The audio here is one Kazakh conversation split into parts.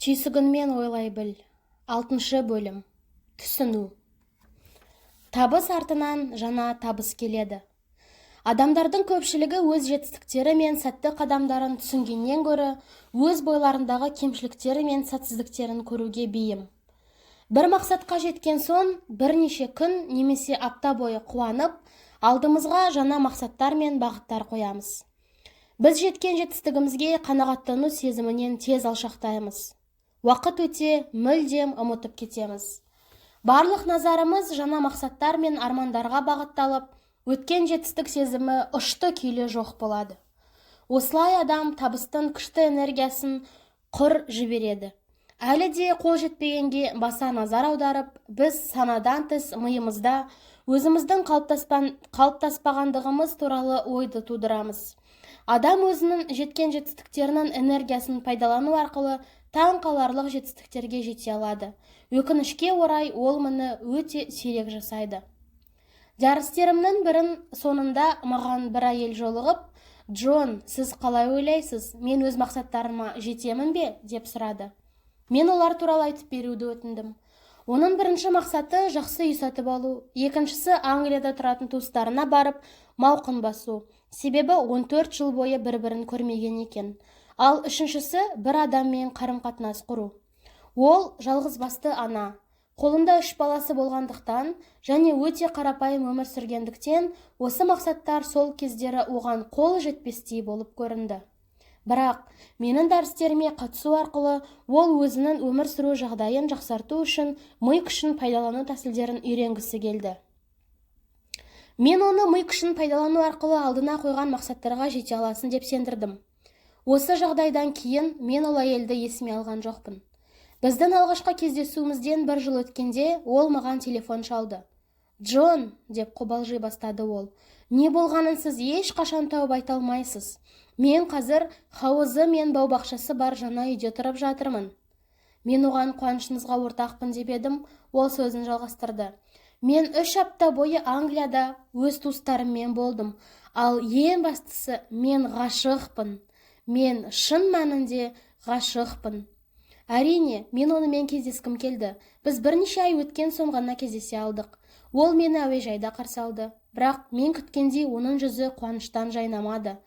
Түйсігінмен ойлай біл. 6 бөлім. Түсіну. Табыс артынан жаңа табыс келеді. Адамдардың көпшілігі өз жетістіктері мен сәтті қадамдарын түсінгеннен гөрі, өз бойларындағы кемшіліктері мен сәтсіздіктерін көруге бейім. Бір мақсатқа жеткен соң, бірнеше күн немесе апта бойы қуанып, алдымызға жаңа мақсаттар мен бағыттар қоямыз. Біз жеткен жетістігімізге қанағаттану сезімінен тез алшақтаймыз. Уақыт өте мүлдем ұмытып кетеміз. Барлық назарымыз жаңа мақсаттар мен армандарға бағытталып, өткен жетістік сезімі ұшты күйлі жоқ болады. Осылай адам табыстың күшті энергиясын құр жібереді. Әлі де қол жетпегенге баса назар аударып, біз санадан тыс миымызда өзіміздің қалыптаспағандығымыз туралы ойды тудырамыз. Адам өзінің жеткен жетістіктерінің энергиясын пайдалану арқылы таң қаларлық жетістіктерге жете алады. Өкінішке орай ол мұны өте сирек жасайды. Дәрістерімнің бірін соңында маған бір әйел жолығып, «Джон, сіз қалай ойлайсыз? Мен өз мақсаттарыма жетемін бе?» деп сұрады. Мен олар туралы айтып беруді өтіндім. Оның бірінші мақсаты жақсы үй сатып алу, екіншісі Англияда тұратын туыстарына барып мауқын басу. Себебі 14 жыл бойы бір-бірін көрмеген екен. Ал үшіншісі бір адаммен қарым-қатынас құру. Ол жалғызбасты ана. Қолында 3 баласы болғандықтан және өте қарапайым өмір сүргендіктен осы мақсаттар сол кездері оған қол жетпестей болып көрінді. Бірақ менің дәрістеріме қатысу арқылы ол өзінің өмір сүру жағдайын жақсарту үшін ми күшін пайдалану тәсілдерін үйренгісі келді. Мен оны ми күшін пайдалану арқылы алдына қойған мақсаттарға жете аласын деп сендірдім. Осы жағдайдан кейін мен ол әйелді есіме алған жоқпын. Біздің алғашқы кездесуімізден 1 жыл өткенде ол маған телефон шалды. «Джон», деп қобалжи бастады ол, «не болғанын сіз ешқашан тауып айта алмайсыз. Мен қазір хауызы мен бау-бақшасы бар жаңа үйде тұрып жатырмын». Мен оған қуанышыңызға ортақпын деп едім, ол сөзін жалғастырды. «Мен 3 апта бойы Англияда өз туыстарыммен болдым, ал ең бастысы мен ғашықпын. Мен шын мәнінде ғашықпын». Әрине, мен онымен кездескім келді. Біз бірнеше ай өткен соң ғана кездесе алдық. Ол мені әуежайда қарсы алды. Бірақ мен күткендей оның жүзі қуаныштан жайнамады.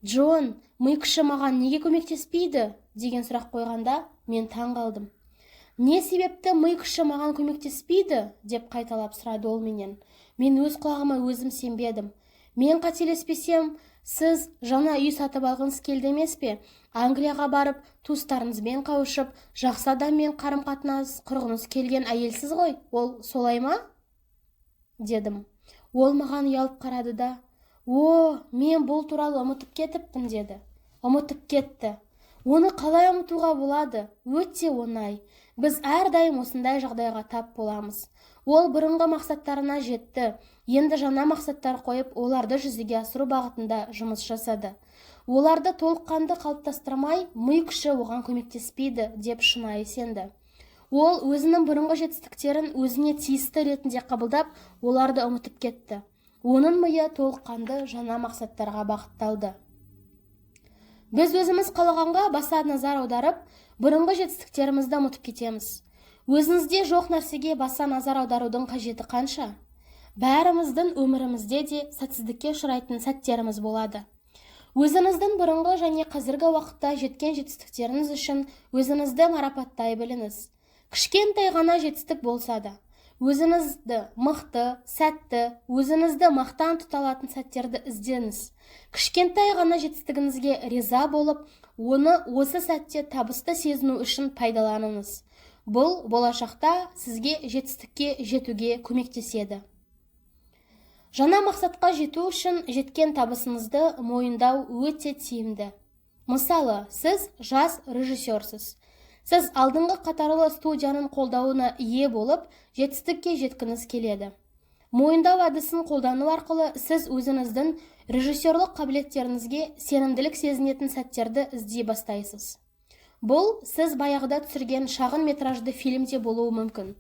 «Джон, ми күші маған неге көмектеспейді?» деген сұрақ қойғанда, мен таң қалдым. «Не себепті ми күші маған көмектеспейді?» деп қайталап сұрады ол менен. Мен өз құлағыма өзім сенбедім. «Мен қателеспесем, сіз жаңа үй сатып алғыңыз келді емес пе? Англияға барып, туыстарыңызбен қауышып, жақсы адаммен қарым-қатынас құрғыңыз келген әйелсіз ғой, ол солай ма?» дедім. Ол маған ұялып қарады да, «О, мен бұл туралы ұмытып кетіппін» деді. Ұмытып кетті. Оны қалай ұмытуға болады? Өте оңай. Біз әрдайым осындай жағдайға тап боламыз. Ол бұрынғы мақсаттарына жетті. Енді жаңа мақсаттар қойып, оларды жүзеге асыру бағытында жұмыс жасады. Оларды толыққанды қалыптастырмай, ми күші оған көмектеспейді деп шынайы сенді. Ол өзінің бұрынғы жетістіктерін өзіне тиісті ретінде қабылдап, оларды ұмытып кетті. Оның миы толыққанды жаңа мақсаттарға бағытталды. Біз өзіміз қалағанға баса назар аударып, бұрынғы жетістіктерімізді ұмытып кетеміз. Өзіңізде жоқ нәрсеге баса назар аударудың қажеті қанша? Бәріміздің өмірімізде де сәтсіздікке ұшырайтын сәттеріміз болады. Өзіңіздің бұрынғы және қазіргі уақытта жеткен жетістіктеріңіз үшін өзіңізді марапаттай біліңіз. Кішкентай ғана жетістік болса да, өзіңізді мықты, сәтті, өзіңізді мақтан тұта алатын сәттерді іздеңіз. Кішкентай ғана жетістігіңізге риза болып, оны осы сәтте табысты сезіну үшін пайдаланыңыз. Бұл болашақта сізге жетістікке жетуге көмектеседі. Жаңа мақсатқа жету үшін жеткен табысыңызды мойындау өте тиімді. Мысалы, сіз жас режиссерсіз. Сіз алдыңғы қатарлы студияның қолдауына ие болып, жетістікке жеткіңіз келеді. Мойындау әдісін қолдану арқылы сіз өзіңіздің режиссерлік қабілеттеріңізге сенімділік сезінетін сәттерді іздей бастайсыз. Бұл сіз баяғыда түсірген шағын метражды фильмде болуы мүмкін.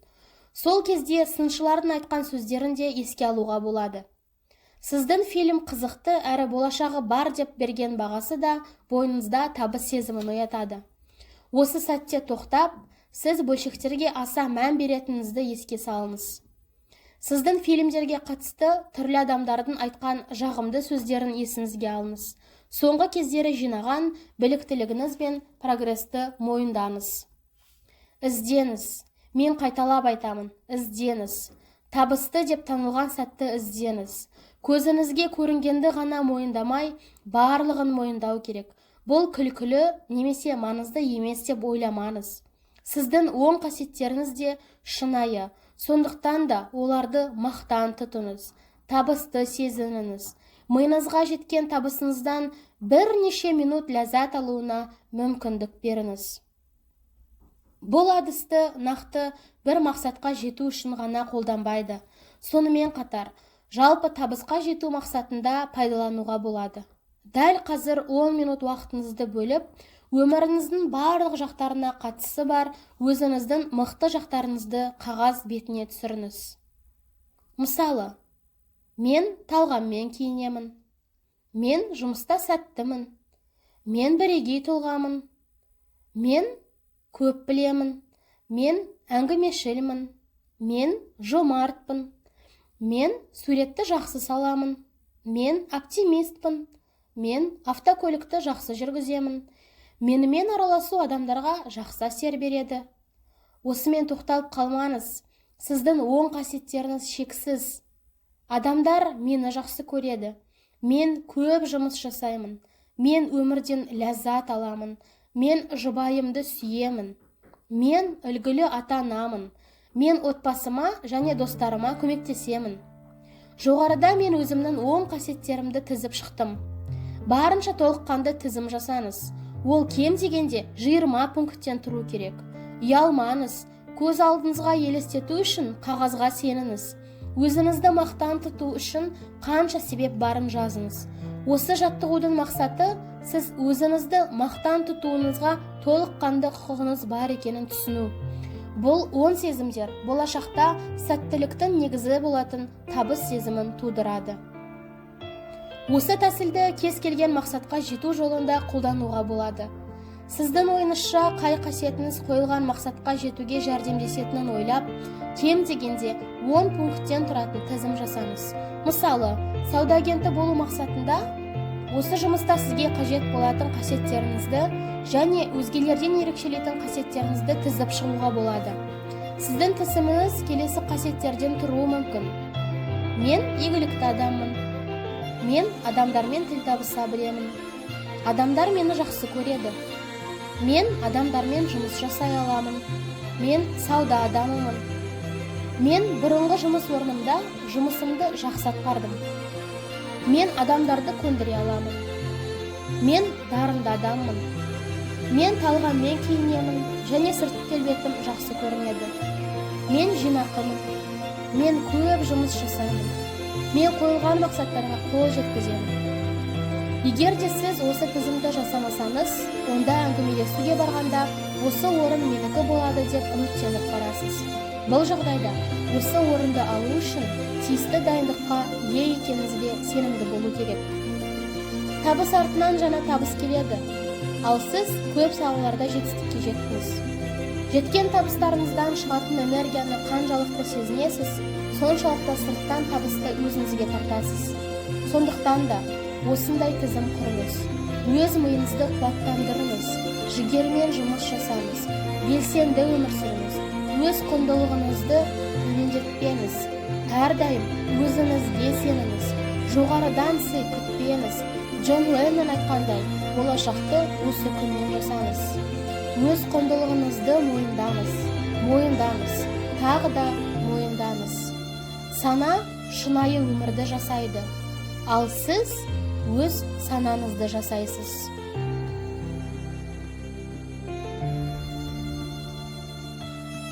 Сол кезде сыншылардың айтқан сөздерін де еске алуға болады. Сіздің фильм қызықты әрі болашағы бар деп берген бағасы да бойыңызда табыс сезімін оятады. Осы сәтте тоқтап, сіз бөлшектерге аса мән беретініңізді еске салыңыз. Сіздің фильмдерге қатысты түрлі адамдардың айтқан жағымды сөздерін есіңізге алыңыз. Соңғы кездері жинаған біліктілігіңіз бен прогресті мойындаңыз. Іздеңіз. Мен қайталап айтамын, іздеңіз. Табысты деп танылған сәтті іздеңіз. Көзіңізге көрінгенді ғана мойындамай, барлығын мойындау керек. Бұл күлкілі немесе маңызды емес деп ойламаңыз. Сіздің оң қасиеттеріңіз де шынайы, сондықтан да оларды мақтан тұтыңыз, табысты сезініңіз. Миыңызға жеткен табысыңыздан бірнеше минут ләззат алуына мүмкіндік беріңіз. Бұл әдісті нақты бір мақсатқа жету үшін ғана қолданбайды. Сонымен қатар, жалпы табысқа жету мақсатында пайдалануға болады. Дәл қазір 10 минут уақытыңызды бөліп, өміріңіздің барлық жақтарына қатысы бар өзіңіздің мықты жақтарыңызды қағаз бетіне түсіріңіз. Мысалы, мен талғаммен киінемін. Мен жұмыста сәттімін. Мен бірегей тұлғамын. Мен көп білемін. Мен әңгімешілмін. Мен жомартпын. Мен суретті жақсы саламын. Мен оптимистпін. Мен автокөлікті жақсы жүргіземін. Менімен араласу адамдарға жақсы әсер береді. Осымен тоқталып қалмаңыз. Сіздің оң қасиеттеріңіз шексіз. Адамдар мені жақсы көреді. Мен көп жұмыс жасаймын. Мен өмірден ләззат аламын. Мен жұбайымды сүйемін. Мен үлгілі ата-анамын. Мен отбасыма және достарыма көмектесемін. Жоғарыда мен өзімнің оң қасиеттерімді тізіп шықтым. Барынша толыққанды тізім жасаңыз. Ол кем дегенде 20 пункттен тұру керек. Ұялмаңыз. Көз алдыңызға елестету үшін қағазға сеніңіз. Өзіңізді мақтан тұту үшін қанша себеп барын жазыңыз. Осы жаттығудың мақсаты сіз өзіңізді мақтан тұтуыңызға толыққанды құқығыңыз бар екенін түсіну. Бұл оң сезімдер болашақта сәттіліктің негізі болатын табыс сезімін тудырады. Осы тәсілді кез келген мақсатқа жету жолында қолдануға болады. Сіздің ойыңызша қай қасиетіңіз қойылған мақсатқа жетуге жәрдемдесетінін ойлап, кем дегенде 10 пункттен тұратын тізім жасаңыз. Мысалы, сауда агенті болу мақсатында осы жұмыста сізге қажет болатын қасиеттеріңізді және өзгелерден ерекшелейтін қасиеттеріңізді тізіп шығуға болады. Сіздің тізіміңіз келесі қасиеттерден тұруы мүмкін. Мен игілікті адаммын. Мен адамдармен тіл табыса білемін. Адамдар мені жақсы көреді. Мен адамдармен жұмыс жасай аламын. Мен сауда адамымын. Мен бұрынғы жұмыс орнымда жұмысымды жақсы атқардым. Мен адамдарды көндіре аламын. Мен дарынды адаммын. Мен талғаммен киінемін және сыртқы келбетім жақсы көрінеді. Мен жинақымын. Мен көп жұмыс жасаймын. Мен қойылған мақсаттарға қол жеткіземін. Егер де сіз осы тізімді жасамасаңыз, онда әңгімелесуге барғанда осы орын менікі болады деп үміттеніп барасыз. Бұл жағдайда осы орынды алу үшін тиісті дайындыққа ие екеніңізге сенімді болу керек. Табыс артынан жаңа табыс келеді, ал сіз көп салаларда жетістікке жеттіңіз. Жеткен табыстарыңыздан шығатын энергияны қаншалықты сезінесіз, соншалықты сырттан табысты өзіңізге тартасыз. Сондықтан да осындай тізім құрыңыз. Өз миыңызды қуаттандырыңыз, жігермен жұмыс жасаңыз, белсенді өмір сүріңіз. Өз құндылығыңызды төмендетпеңіз. Әрдайым өзіңізге сеніңіз. Жоғарыдан сый күтпеңіз. Джон Леннон айтқандай, болашақты осы күннен жасаңыз. Өз құндылығыңызды мойындаңыз, тағы да мойындаңыз. Сана шынайы өмірді жасайды, ал сіз өз санаңызды жасайсыз.